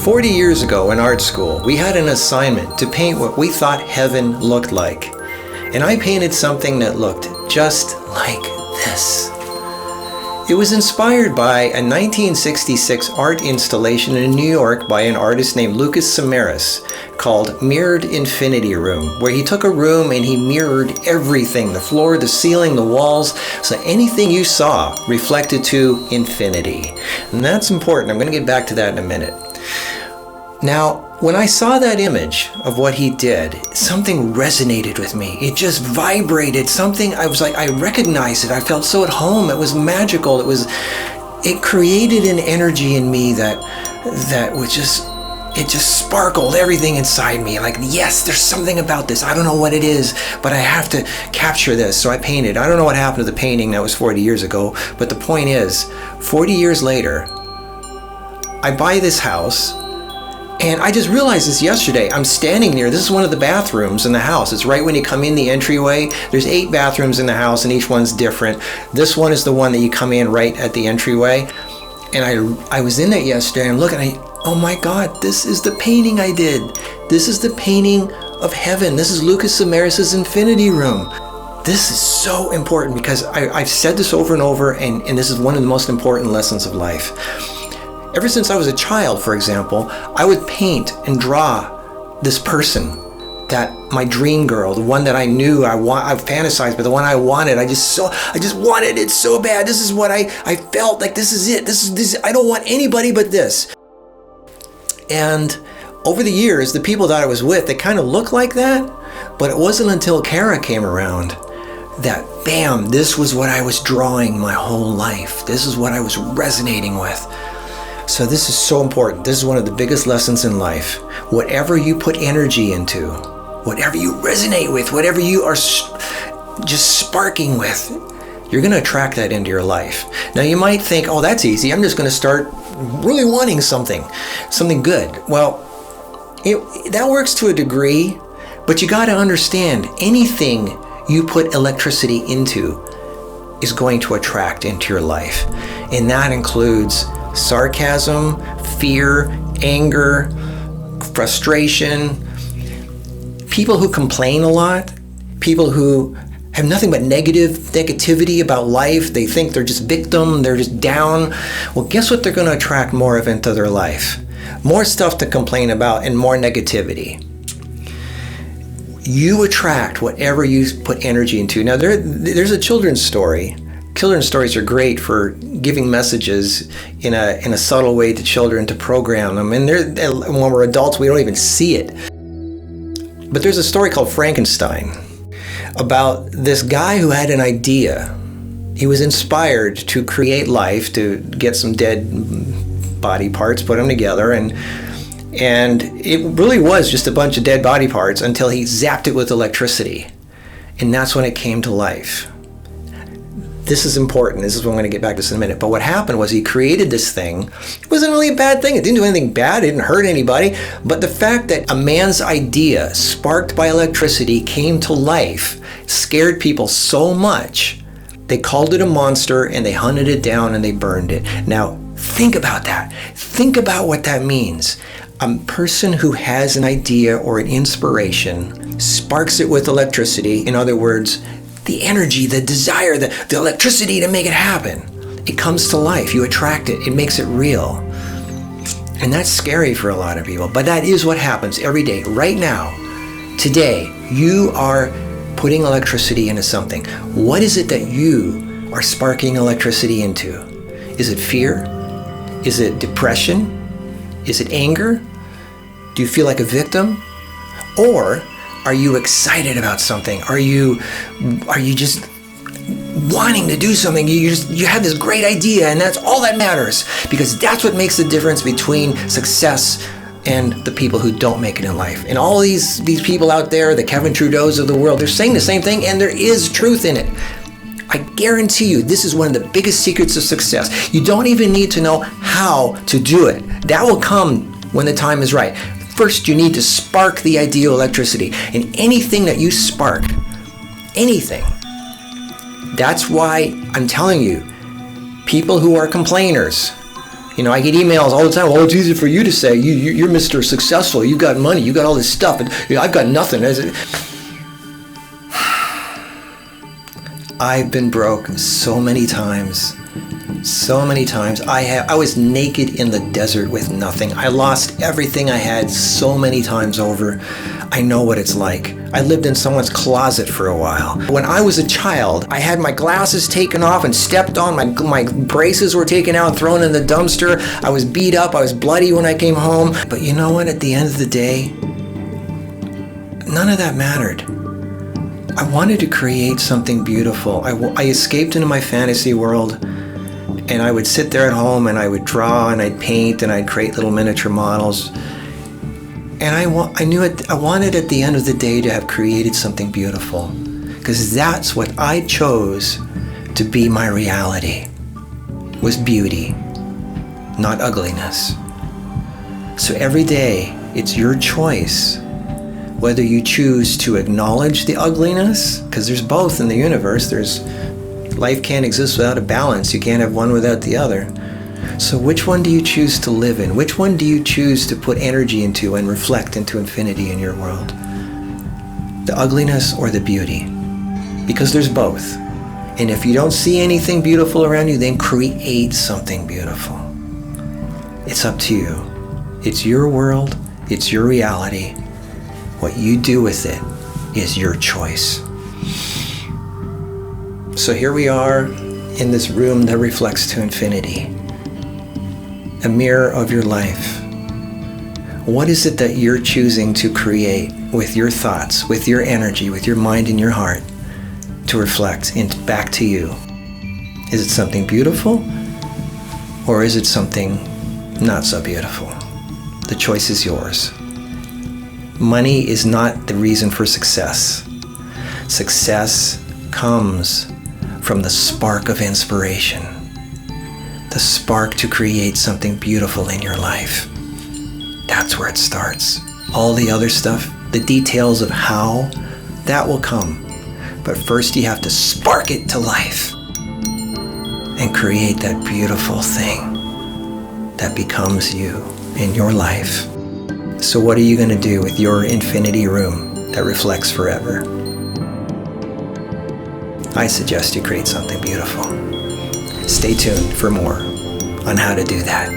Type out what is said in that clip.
40 years ago in art school, we had an assignment to paint what we thought heaven looked like. And I painted something that looked just like this. It was inspired by a 1966 art installation in New York by an artist named Lucas Samaras called Mirrored Infinity Room, where he took a room and he mirrored everything, the floor, the ceiling, the walls, so anything you saw reflected to infinity. And that's important. I'm going to get back to that in a minute. Now, when I saw that image of what he did, something resonated with me. It just vibrated. Something, I was like, I recognized it. I felt so at home. It was magical. It created an energy in me that was just, it just sparkled everything inside me. Like, yes, there's something about this. I don't know what it is, but I have to capture this. So I painted. I don't know what happened to the painting. That was 40 years ago. But the point is, 40 years later, I buy this house. And I just realized this yesterday. I'm standing near, this is one of the bathrooms in the house. It's right when you come in the entryway. There's 8 bathrooms in the house and each one's different. This one is the one that you come in right at the entryway. And I was in it yesterday and looking, oh my God, this is the painting I did. This is the painting of heaven. This is Lucas Samaras' Infinity Room. This is so important because I've said this over and over, and this is one of the most important lessons of life. Ever since I was a child, for example, I would paint and draw this person, that my dream girl, the one that I knew I fantasized, but the one I wanted. I just wanted it so bad. This is what I felt like. This is it. This. I don't want anybody but this. And over the years, the people that I was with, they kind of looked like that, but it wasn't until Kara came around that, bam, this was what I was drawing my whole life. This is what I was resonating with. So this is so important. This is one of the biggest lessons in life. Whatever you put energy into, whatever you resonate with, whatever you are just sparking with, you're going to attract that into your life. Now you might think, oh, that's easy. I'm just going to start really wanting something good. Well, that works to a degree, but you got to understand, anything you put electricity into is going to attract into your life. And that includes sarcasm, fear, anger, frustration, people who complain a lot, people who have nothing but negativity about life. They think they're just victim, they're just down. Well, guess what they're going to attract more of into their life? More stuff to complain about and more negativity. You attract whatever you put energy into. Now, there's a children's story. Children's stories are great for giving messages in a subtle way to children, to program them. And when we're adults, we don't even see it. But there's a story called Frankenstein about this guy who had an idea. He was inspired to create life, to get some dead body parts, put them together, and it really was just a bunch of dead body parts until he zapped it with electricity. And that's when it came to life. This is important. This is what I'm going to get back to this in a minute. But what happened was he created this thing. It wasn't really a bad thing. It didn't do anything bad. It didn't hurt anybody. But the fact that a man's idea, sparked by electricity, came to life, scared people so much, they called it a monster and they hunted it down and they burned it. Now, think about that. Think about what that means. A person who has an idea or an inspiration sparks it with electricity. In other words, the energy, the desire, the electricity to make it happen. It comes to life. You attract it. It makes it real. And that's scary for a lot of people. But that is what happens every day. Right now, today, you are putting electricity into something. What is it that you are sparking electricity into? Is it fear? Is it depression? Is it anger? Do you feel like a victim? Or are you excited about something? Are you just wanting to do something? You have this great idea, and that's all that matters, because that's what makes the difference between success and the people who don't make it in life. And all these people out there, the Kevin Trudeaus of the world, they're saying the same thing, and there is truth in it. I guarantee you, this is one of the biggest secrets of success. You don't even need to know how to do it. That will come when the time is right. First, you need to spark the ideal electricity. And anything that you spark, anything, that's why I'm telling you, people who are complainers, You know, I get emails all the time. Well, it's easy for you to say. You're Mr. Successful. You got money. You got all this stuff. And I've got nothing. I've been broke so many times. So many times. I was naked in the desert with nothing. I lost everything I had so many times over. I know what it's like. I lived in someone's closet for a while. When I was a child, I had my glasses taken off and stepped on. My braces were taken out and thrown in the dumpster. I was beat up. I was bloody when I came home. But you know what? At the end of the day, none of that mattered. I wanted to create something beautiful. I escaped into my fantasy world, and I would sit there at home and I would draw and I'd paint and I'd create little miniature models. And I wanted at the end of the day to have created something beautiful, because that's what I chose to be my reality, was beauty, not ugliness. So every day, it's your choice whether you choose to acknowledge the ugliness, because there's both in the universe. Life can't exist without a balance. You can't have one without the other. So which one do you choose to live in? Which one do you choose to put energy into and reflect into infinity in your world? The ugliness or the beauty? Because there's both. And if you don't see anything beautiful around you, then create something beautiful. It's up to you. It's your world. It's your reality. What you do with it is your choice. So here we are in this room that reflects to infinity. A mirror of your life. What is it that you're choosing to create with your thoughts, with your energy, with your mind and your heart to reflect back to you? Is it something beautiful, or is it something not so beautiful? The choice is yours. Money is not the reason for success. Success comes from the spark of inspiration. The spark to create something beautiful in your life. That's where it starts. All the other stuff, the details of how, that will come. But first you have to spark it to life and create that beautiful thing that becomes you in your life. So what are you going to do with your infinity room that reflects forever? I suggest you create something beautiful. Stay tuned for more on how to do that.